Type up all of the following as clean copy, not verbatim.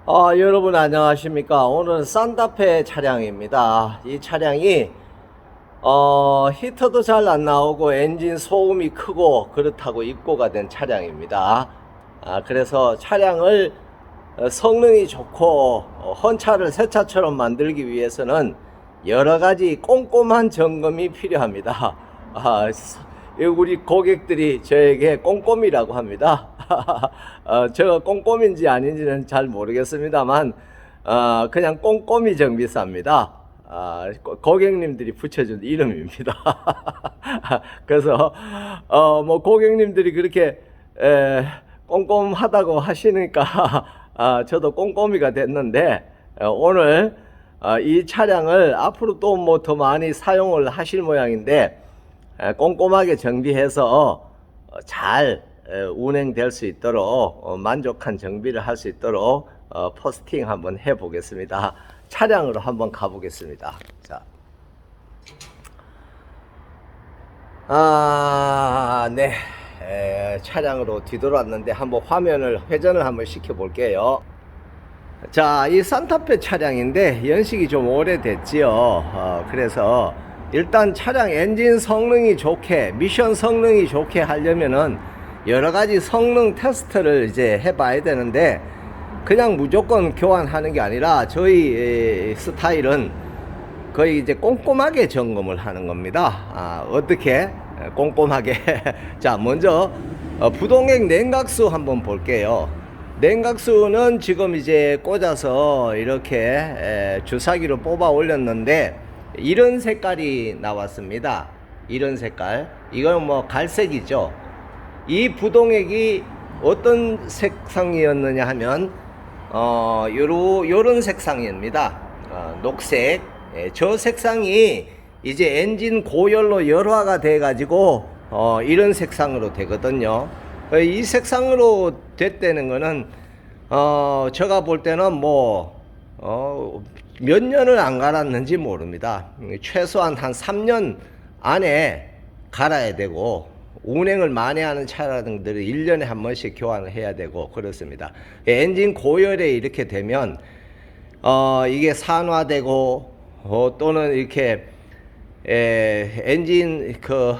여러분 안녕하십니까. 오늘은 산타페 차량입니다. 이 차량이 히터도 잘 안 나오고 엔진 소음이 크고 그렇다고 입고가 된 차량입니다. 그래서 차량을 성능이 좋고 헌차를 새 차처럼 만들기 위해서는 여러가지 꼼꼼한 점검이 필요합니다. 우리 고객들이 저에게 꼼꼼이라고 합니다. 저 꼼꼼인지 아닌지는 잘 모르겠습니다만 그냥 꼼꼼이 정비사입니다. 고객님들이 붙여준 이름입니다. 그래서 뭐 고객님들이 그렇게 꼼꼼하다고 하시니까 저도 꼼꼼이가 됐는데 오늘 이 차량을 앞으로 또 뭐 더 많이 사용을 하실 모양인데 꼼꼼하게 정비해서 잘 운행될 수 있도록 만족한 정비를 할 수 있도록 포스팅 한번 해 보겠습니다. 차량으로 한번 가 보겠습니다. 자. 네. 차량으로 뒤돌았는데 한번 화면을 회전을 한번 시켜 볼게요. 자, 이 산타페 차량인데 연식이 좀 오래됐지요. 그래서 일단 차량 엔진 성능이 좋게, 미션 성능이 좋게 하려면은 여러가지 성능 테스트를 이제 해봐야 되는데 그냥 무조건 교환하는 게 아니라 저희 스타일은 거의 이제 꼼꼼하게 점검을 하는 겁니다. 어떻게 꼼꼼하게 자, 먼저 부동액 냉각수 한번 볼게요. 냉각수는 지금 이제 꽂아서 이렇게 주사기로 뽑아 올렸는데 이런 색깔이 나왔습니다. 이런 색깔, 이건 뭐 갈색이죠. 이 부동액이 어떤 색상이었느냐 하면 요런 색상입니다. 녹색. 저 색상이 이제 엔진 고열로 열화가 돼 가지고 이런 색상으로 되거든요. 이 색상으로 됐다는 거는 제가 볼 때는 뭐 몇 년을 안 갈았는지 모릅니다. 최소한 한 3년 안에 갈아야 되고 운행을 많이 하는 차량들은 1년에 한 번씩 교환을 해야 되고 그렇습니다. 엔진 고열에 이렇게 되면 이게 산화되고 또는 이렇게 엔진 그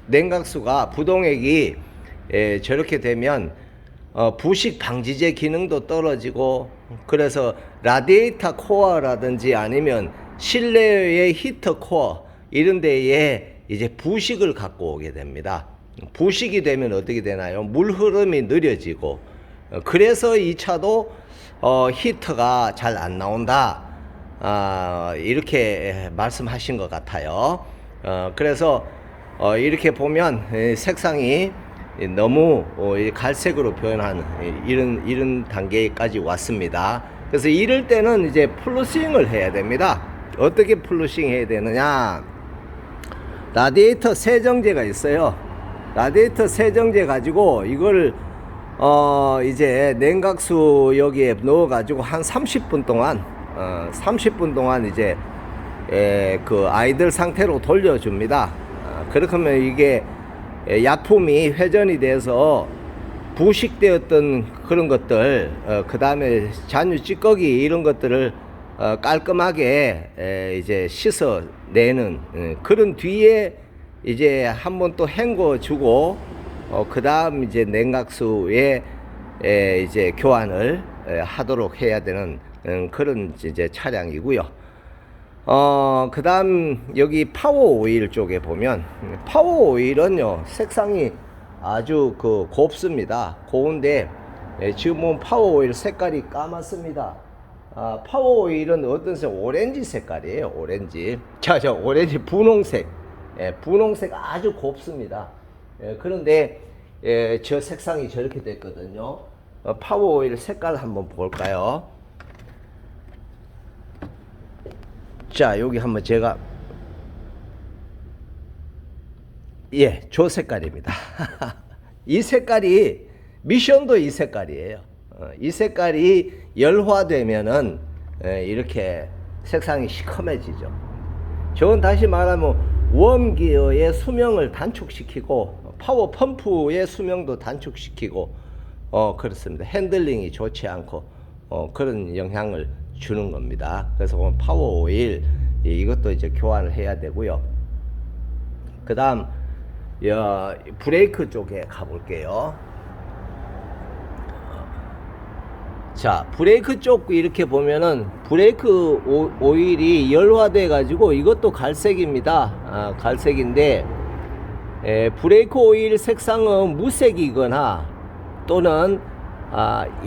냉각수가 부동액이 저렇게 되면 부식 방지제 기능도 떨어지고 그래서 라디에이터 코어라든지 아니면 실내의 히터 코어 이런 데에 이제 부식을 갖고 오게 됩니다. 부식이 되면 어떻게 되나요? 물 흐름이 느려지고 그래서 이 차도 히터가 잘 안 나온다. 이렇게 말씀하신 것 같아요. 그래서 이렇게 보면 색상이 너무 갈색으로 표현하는 이런 단계까지 왔습니다. 그래서 이럴 때는 이제 플루싱을 해야 됩니다. 어떻게 플루싱 해야 되느냐? 라디에이터 세정제가 있어요. 라디에이터 세정제 가지고 이걸 이제 냉각수 여기에 넣어 가지고 한 30분 동안 이제 그 아이들 상태로 돌려줍니다. 그렇게 하면 이게 약품이 회전이 돼서 부식되었던 그런 것들, 그 다음에 잔유 찌꺼기 이런 것들을 깔끔하게 이제 씻어내는 그런 뒤에 이제 한번 또 헹궈 주고 그 다음 이제 냉각수에 이제 교환을 하도록 해야 되는 그런 이제 차량이고요. 그 다음 여기 파워 오일 쪽에 보면 파워 오일은요 색상이 아주 그 곱습니다. 고운데 지금 파워 오일 색깔이 까맣습니다. 파워 오일은 어떤 색? 오렌지 색깔이에요. 오렌지. 저 오렌지 분홍색. 분홍색 아주 곱습니다. 그런데 저 색상이 저렇게 됐거든요. 파워 오일 색깔 한번 볼까요? 자, 여기 한번 제가 저 색깔입니다. 이 색깔이 미션도 이 색깔이에요. 이 색깔이 열화되면은 이렇게 색상이 시커매지죠. 저건 다시 말하면 웜기어의 수명을 단축시키고 파워 펌프의 수명도 단축시키고 그렇습니다. 핸들링이 좋지 않고 그런 영향을 주는 겁니다. 그래서 오늘 파워 오일 이것도 이제 교환을 해야 되고요. 그 다음 브레이크 쪽에 가볼게요. 자, 브레이크 쪽 이렇게 보면은 브레이크 오일이 열화돼 가지고 이것도 갈색입니다. 갈색인데 브레이크 오일 색상은 무색이거나 또는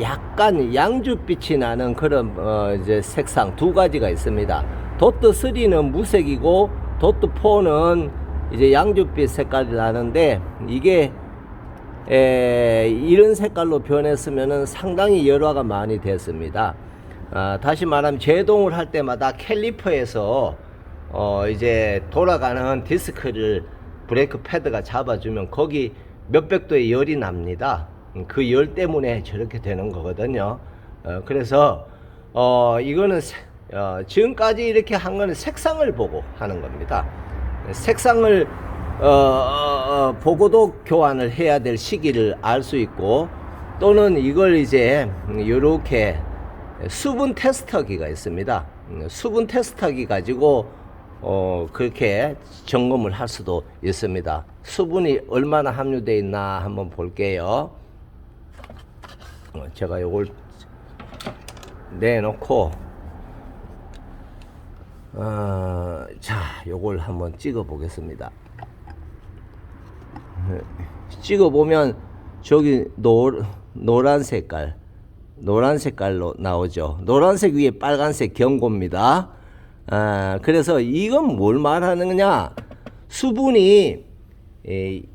약간 양주빛이 나는 그런 이제 색상 두 가지가 있습니다. 도트 3는 무색이고 도트 4는 이제 양주빛 색깔이 나는데 이게 이런 색깔로 변했으면은 상당히 열화가 많이 됐습니다. 다시 말하면 제동을 할 때마다 캘리퍼에서 이제 돌아가는 디스크를 브레이크 패드가 잡아주면 거기 몇백 도의 열이 납니다. 그 열 때문에 저렇게 되는 거거든요. 그래서 이거는 지금까지 이렇게 한 거는 색상을 보고 하는 겁니다. 색상을 보고도 교환을 해야 될 시기를 알 수 있고, 또는 이걸 이제 이렇게 수분 테스터기가 있습니다. 수분 테스터기 가지고 그렇게 점검을 할 수도 있습니다. 수분이 얼마나 함유되어 있나 한번 볼게요. 제가 요걸 내놓고 자, 요걸 한번 찍어 보겠습니다. 찍어 보면 저기 노란 색깔로 나오죠. 노란색 위에 빨간색 경고입니다. 그래서 이건 뭘 말하느냐, 수분이 2%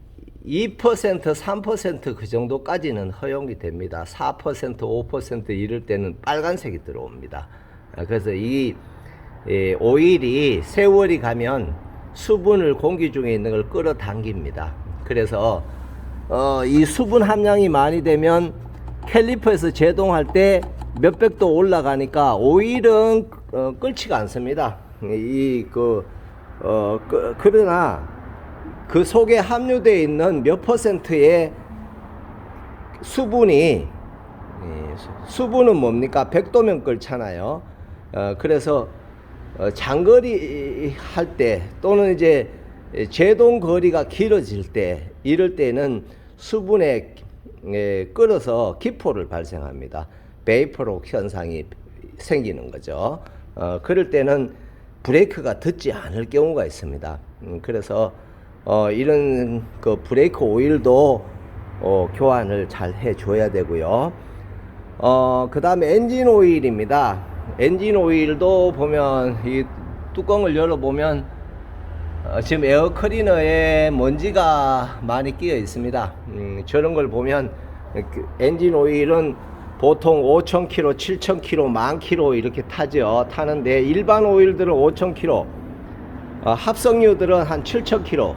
3% 그 정도까지는 허용이 됩니다. 4% 5% 이럴 때는 빨간색이 들어옵니다. 그래서 이 오일이 세월이 가면 수분을 공기 중에 있는 걸 끌어당깁니다. 그래서 이 수분 함량이 많이 되면 캘리퍼에서 제동할 때 몇백 도 올라가니까 오일은 끓지가 않습니다. 그러나 그 속에 함유되어 있는 몇 퍼센트의 수분은 뭡니까? 100도면 끓잖아요. 그래서 장거리 할 때 또는 이제 제동 거리가 길어질 때, 이럴 때는 수분에 끓어서 기포를 발생합니다. 베이퍼록 현상이 생기는 거죠. 그럴 때는 브레이크가 듣지 않을 경우가 있습니다. 그래서 이런 그 브레이크 오일도 교환을 잘 해줘야 되고요. 그 다음에 엔진 오일입니다. 엔진 오일도 보면 이 뚜껑을 열어보면 지금 에어 클리너에 먼지가 많이 끼어 있습니다. 저런 걸 보면 엔진 오일은 보통 5,000km, 7,000km, 10,000km 이렇게 타는데 일반 오일들은 5,000km, 합성유들은 한 7,000km,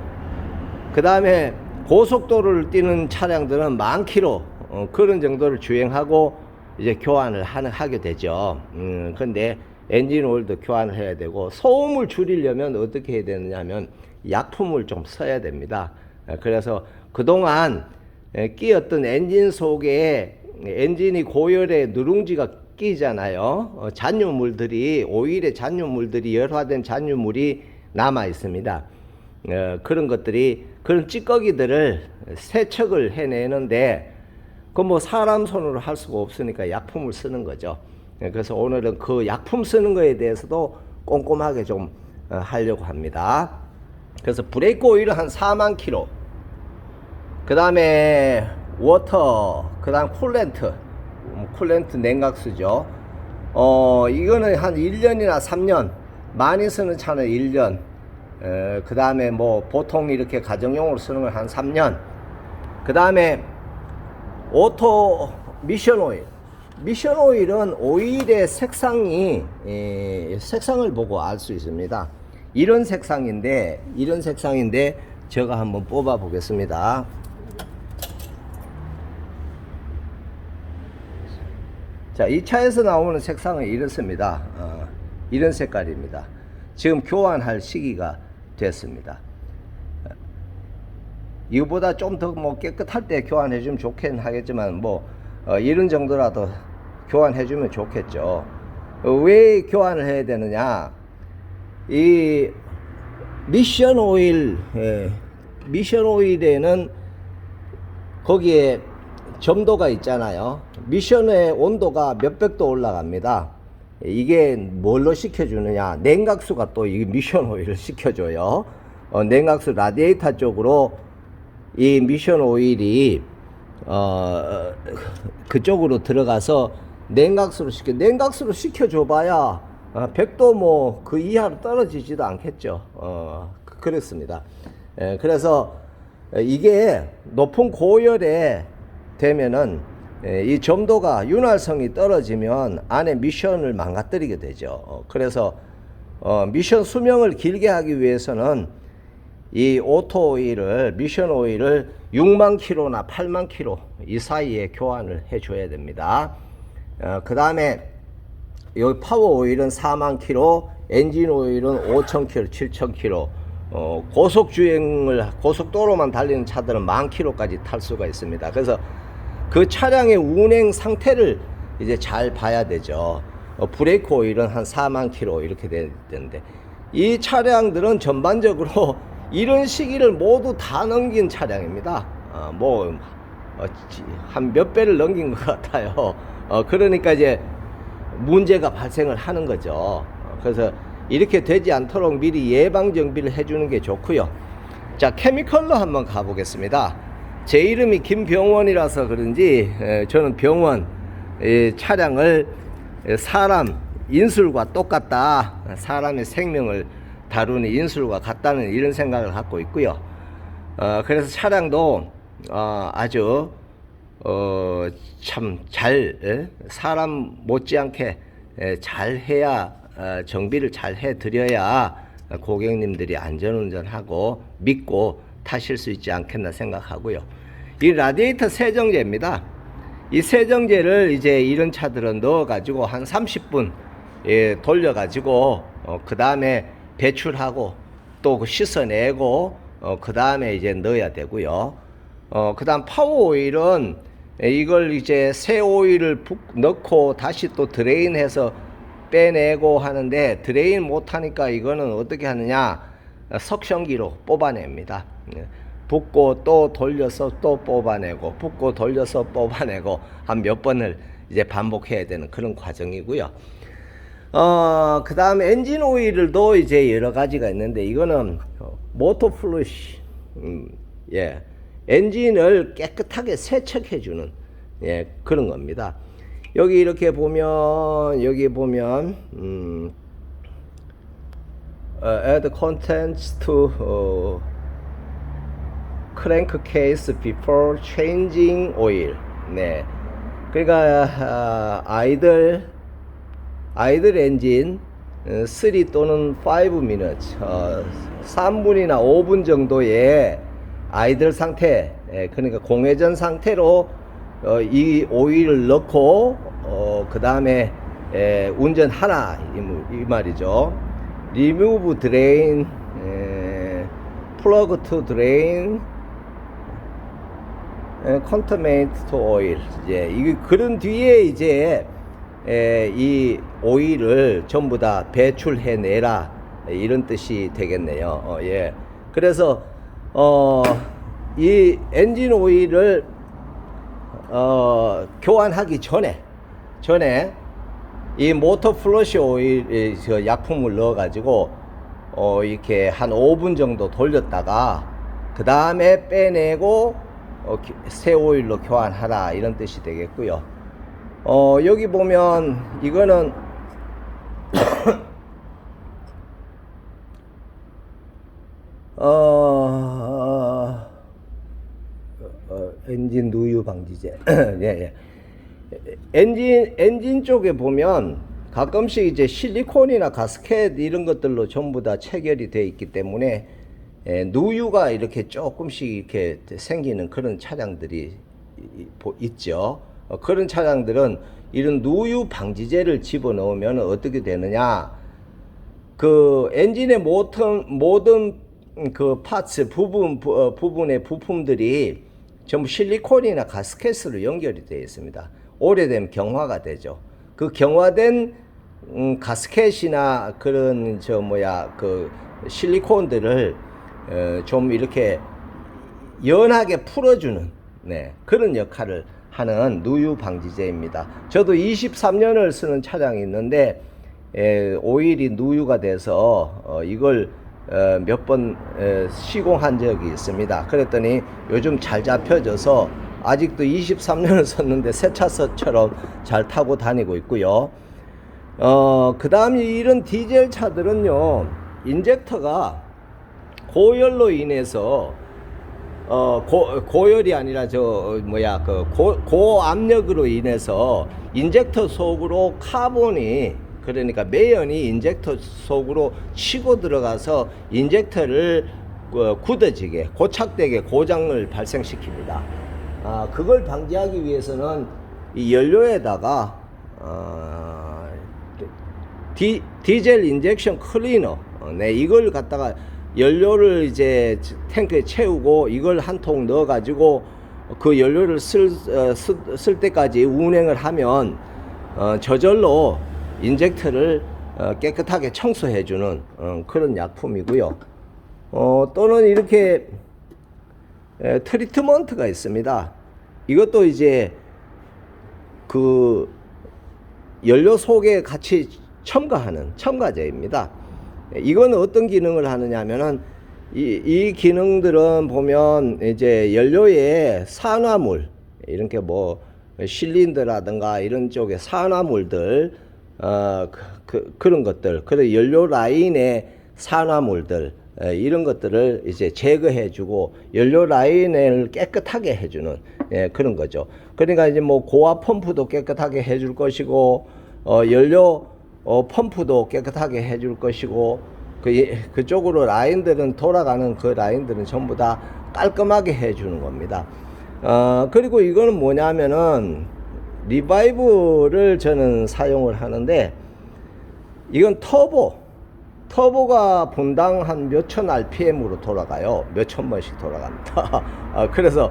그 다음에 고속도로를 뛰는 차량들은 10,000km 그런 정도를 주행하고 이제 교환을 하게 되죠. 근데 엔진 오일도 교환을 해야 되고, 소음을 줄이려면 어떻게 해야 되느냐 하면 약품을 좀 써야 됩니다. 그래서 그동안 끼었던 엔진 속에 엔진이 고열에 누룽지가 끼잖아요. 잔유물들이, 오일의 잔유물들이, 열화된 잔유물이 남아 있습니다. 그런 것들이, 그런 찌꺼기들을 세척을 해내는데 그 뭐 사람 손으로 할 수가 없으니까 약품을 쓰는 거죠. 그래서 오늘은 그 약품 쓰는 거에 대해서도 꼼꼼하게 좀 하려고 합니다. 그래서 브레이크 오일은 한 4만 킬로, 그 다음에 워터, 그 다음 쿨렌트 냉각수죠. 이거는 한 1년이나 3년, 많이 쓰는 차는 1년, 그 다음에 뭐 보통 이렇게 가정용으로 쓰는 건 한 3년, 그 다음에 오토 미션 오일. 미션 오일은 오일의 색상을 보고 알 수 있습니다. 이런 색상인데 제가 한번 뽑아 보겠습니다. 자, 이 차에서 나오는 색상은 이렇습니다. 이런 색깔입니다. 지금 교환할 시기가 됐습니다. 이거보다 좀 더 뭐 깨끗할 때 교환해 주면 좋긴 하겠지만, 뭐 이런 정도라도 교환해주면 좋겠죠. 왜 교환을 해야 되느냐? 이 미션 오일, 미션 오일에는 거기에 점도가 있잖아요. 미션의 온도가 몇백 도 올라갑니다. 이게 뭘로 식혀주느냐? 냉각수가 또 이 미션 오일을 식혀줘요. 냉각수 라디에이터 쪽으로 이 미션 오일이 그쪽으로 들어가서 냉각수로 식혀줘봐야 100도 뭐 그 이하로 떨어지지도 않겠죠. 그렇습니다. 그래서 이게 높은 고열에 되면은 이 점도가 윤활성이 떨어지면 안에 미션을 망가뜨리게 되죠. 그래서 미션 수명을 길게 하기 위해서는 이 오토 오일을, 미션 오일을 6만 킬로나 8만 킬로 이 사이에 교환을 해줘야 됩니다. 그 다음에 여기 파워 오일은 4만 킬로, 엔진 오일은 5천 킬로, 7천 킬로. 고속도로만 달리는 차들은 1만 킬로까지 탈 수가 있습니다. 그래서 그 차량의 운행 상태를 이제 잘 봐야 되죠. 브레이크 오일은 한 4만 킬로 이렇게 되는데, 이 차량들은 전반적으로 이런 시기를 모두 다 넘긴 차량입니다. 한 몇 배를 넘긴 것 같아요. 그러니까 이제 문제가 발생을 하는 거죠. 그래서 이렇게 되지 않도록 미리 예방 정비를 해주는 게 좋고요. 자, 케미컬로 한번 가보겠습니다. 제 이름이 김병원이라서 그런지 저는 병원 차량을 사람 인술과 똑같다, 사람의 생명을 다루는 인술과 같다는 이런 생각을 갖고 있고요. 그래서 차량도 아주 참 잘, 사람 못지않게 잘 해야, 정비를 잘 해 드려야 고객님들이 안전운전하고 믿고 타실 수 있지 않겠나 생각하고요. 이 라디에이터 세정제입니다. 이 세정제를 이제 이런 차들은 넣어 가지고 한 30분 돌려 가지고 그 다음에 배출하고 또 씻어내고 그 다음에 이제 넣어야 되고요. 그 다음 파워 오일은 이걸 이제 새 오일을 넣고 다시 또 드레인해서 빼내고 하는데, 드레인 못하니까 이거는 어떻게 하느냐, 석션기로 뽑아냅니다. 붓고 또 돌려서 또 뽑아내고, 붓고 돌려서 뽑아내고 한 몇 번을 이제 반복해야 되는 그런 과정이고요. 그 다음에 엔진 오일도 이제 여러 가지가 있는데, 이거는 모터 플러시, 엔진을 깨끗하게 세척해주는 그런 겁니다. 여기 이렇게 보면, 여기 보면 add contents to crankcase before changing oil. 네, 그러니까 아이들 엔진 3 또는 5 minutes 3분이나 5분 정도의 아이들 상태, 그러니까 공회전 상태로 이 오일을 넣고 그 다음에 운전하라 이 말이죠. remove drain, plug to drain, contaminate to oil. 이제 이게 그런 뒤에 이제 이 오일을 전부 다 배출해 내라, 이런 뜻이 되겠네요. 그래서 이 엔진 오일을 교환하기 전에 이 모터 플러시 오일 약품을 넣어 가지고 이렇게 한 5분 정도 돌렸다가 그 다음에 빼내고 새 오일로 교환하라, 이런 뜻이 되겠고요. 여기 보면 이거는 엔진 누유 방지제. 엔진 쪽에 보면 가끔씩 이제 실리콘이나 가스켓 이런 것들로 전부 다 체결이 되어 있기 때문에 누유가 이렇게 조금씩 이렇게 생기는 그런 차량들이 있죠. 그런 차량들은 이런 누유 방지제를 집어넣으면 어떻게 되느냐, 그 엔진의 모든 그 파츠 부분의 부품들이 전부 실리콘이나 가스켓으로 연결이 되어 있습니다. 오래된 경화가 되죠. 그 경화된 가스켓이나 그런 그 실리콘들을 좀 이렇게 연하게 풀어주는 그런 역할을 하는 누유 방지제입니다. 저도 23년을 쓰는 차량이 있는데 오일이 누유가 돼서 이걸 몇 번 시공한 적이 있습니다. 그랬더니 요즘 잘 잡혀져서 아직도 23년을 썼는데 새 차처럼 잘 타고 다니고 있고요. 그 다음 이런 디젤 차들은요, 인젝터가 고열로 인해서 고열이 아니라 고압력으로 인해서 인젝터 속으로 카본이, 그러니까 매연이 인젝터 속으로 치고 들어가서 인젝터를 굳어지게, 고착되게 고장을 발생시킵니다. 그걸 방지하기 위해서는 이 연료에다가 디젤 인젝션 클리너, 이걸 갖다가 연료를 이제 탱크에 채우고 이걸 한 통 넣어 가지고 그 연료를 쓸 때까지 운행을 하면 저절로 인젝터를 깨끗하게 청소해 주는 그런 약품이고요. 또는 이렇게 트리트먼트가 있습니다. 이것도 이제 그 연료 속에 같이 첨가하는 첨가제입니다. 이건 어떤 기능을 하느냐 하면은 이 기능들은 보면 이제 연료에 산화물, 이렇게 뭐 실린더라든가 이런 쪽에 산화물들, 그런 것들, 그리고 연료 라인의 산화물들, 이런 것들을 이제 제거해 주고 연료 라인을 깨끗하게 해주는 그런 거죠. 그러니까 이제 뭐 고압 펌프도 깨끗하게 해줄 것이고, 연료 펌프도 깨끗하게 해줄 것이고, 그쪽으로 라인들은 돌아가는 그 라인들은 전부 다 깔끔하게 해주는 겁니다. 그리고 이거는 뭐냐면은 리바이브를 저는 사용을 하는데, 이건 터보가 분당 한 몇천 RPM으로 돌아가요. 몇천 번씩 돌아갑니다. 그래서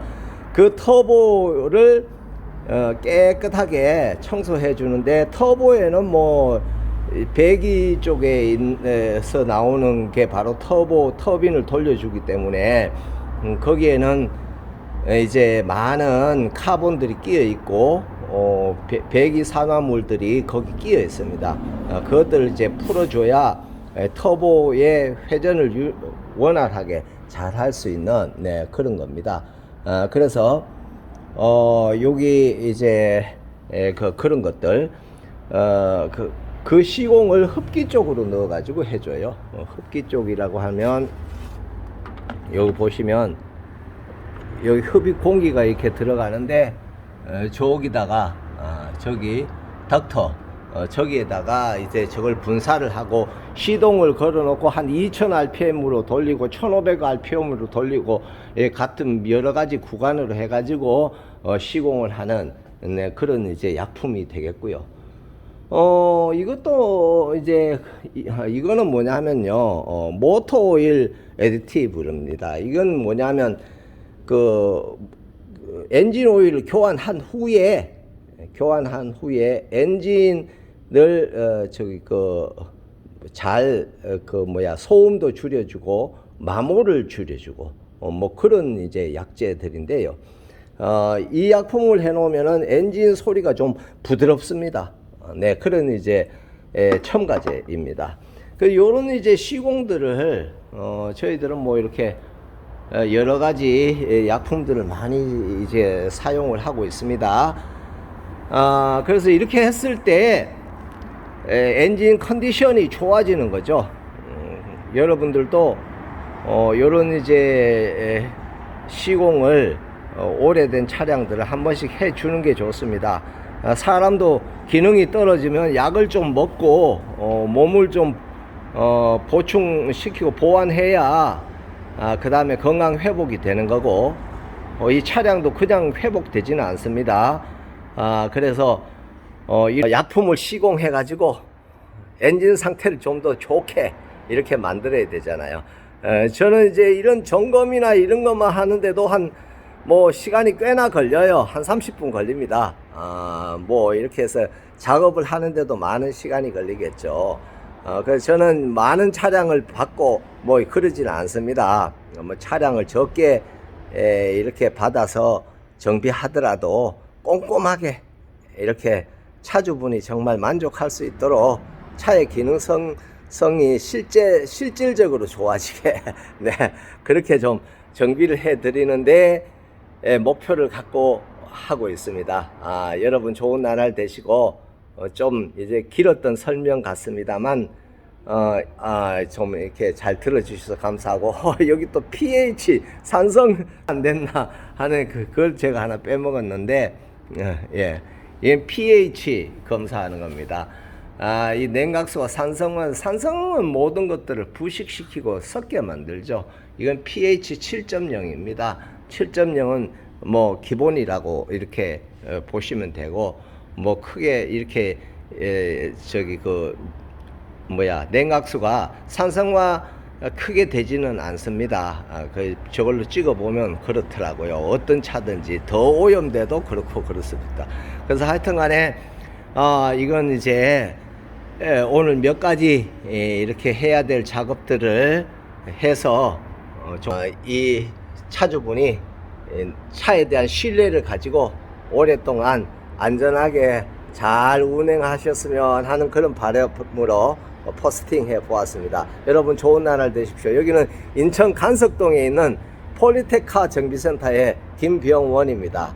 그 터보를 깨끗하게 청소해 주는데, 터보에는 뭐 배기 쪽에서 나오는 게 바로 터빈을 돌려주기 때문에 거기에는 이제 많은 카본들이 끼어 있고 배기 산화물들이 거기 끼어 있습니다. 그것들을 이제 풀어줘야 터보의 회전을 원활하게 잘 할 수 있는 그런 겁니다. 그래서 여기 이제 그런 것들 그 시공을 흡기 쪽으로 넣어 가지고 해줘요. 흡기 쪽이라고 하면 여기 보시면 여기 흡입 공기가 이렇게 들어가는데, 저기다가 저기 덕터 저기에다가 이제 저걸 분사를 하고 시동을 걸어 놓고 한 2000 RPM으로 돌리고 1500 RPM으로 돌리고, 같은 여러 가지 구간으로 해 가지고 시공을 하는 그런 이제 약품이 되겠고요. 이것도 이제 이거는 뭐냐 하면요, 모터 오일 애디티브입니다. 이건 뭐냐면 그 엔진 오일을 교환한 후에 엔진을 소음도 줄여주고 마모를 줄여주고 뭐 그런 이제 약재들인데요. 이 약품을 해놓으면은 엔진 소리가 좀 부드럽습니다. 그런 이제 첨가제입니다. 요런 이제 시공들을 저희들은 뭐 이렇게 여러 가지 약품들을 많이 이제 사용을 하고 있습니다. 그래서 이렇게 했을 때 엔진 컨디션이 좋아지는 거죠. 여러분들도 요런 이제 시공을 오래된 차량들을 한 번씩 해 주는 게 좋습니다. 사람도 기능이 떨어지면 약을 좀 먹고 몸을 좀 보충시키고 보완해야 그 다음에 건강 회복이 되는 거고, 이 차량도 그냥 회복되지는 않습니다. 그래서 이 약품을 시공해 가지고 엔진 상태를 좀 더 좋게 이렇게 만들어야 되잖아요. 저는 이제 이런 점검이나 이런 것만 하는데도 한 뭐 시간이 꽤나 걸려요. 한 30분 걸립니다. 뭐 이렇게 해서 작업을 하는데도 많은 시간이 걸리겠죠. 그래서 저는 많은 차량을 받고 뭐 그러지는 않습니다. 뭐 차량을 적게 이렇게 받아서 정비하더라도 꼼꼼하게 이렇게 차주분이 정말 만족할 수 있도록 차의 기능성이 실질적으로 좋아지게 네, 그렇게 좀 정비를 해 드리는데 목표를 갖고 하고 있습니다. 여러분 좋은 나날 되시고 좀 이제 길었던 설명 같습니다만 좀 이렇게 잘 들어주셔서 감사하고 여기 또 pH 산성 안 됐나 하는 그걸 제가 하나 빼먹었는데 예, 이건 pH 검사하는 겁니다. 이 냉각수와 산성은 모든 것들을 부식시키고 섞게 만들죠. 이건 pH 7.0입니다. 7.0은 뭐 기본이라고 이렇게 보시면 되고 뭐 크게 이렇게 저기 냉각수가 산성과 크게 되지는 않습니다. 저걸로 찍어 보면 그렇더라고요. 어떤 차든지 더 오염돼도 그렇고 그렇습니다. 그래서 하여튼 간에 이건 이제 오늘 몇 가지 이렇게 해야 될 작업들을 해서 이 차주분이 차에 대한 신뢰를 가지고 오랫동안 안전하게 잘 운행하셨으면 하는 그런 바람으로 포스팅 해 보았습니다. 여러분 좋은 나날 되십시오. 여기는 인천 간석동에 있는 폴리테카 정비센터의 김병원입니다.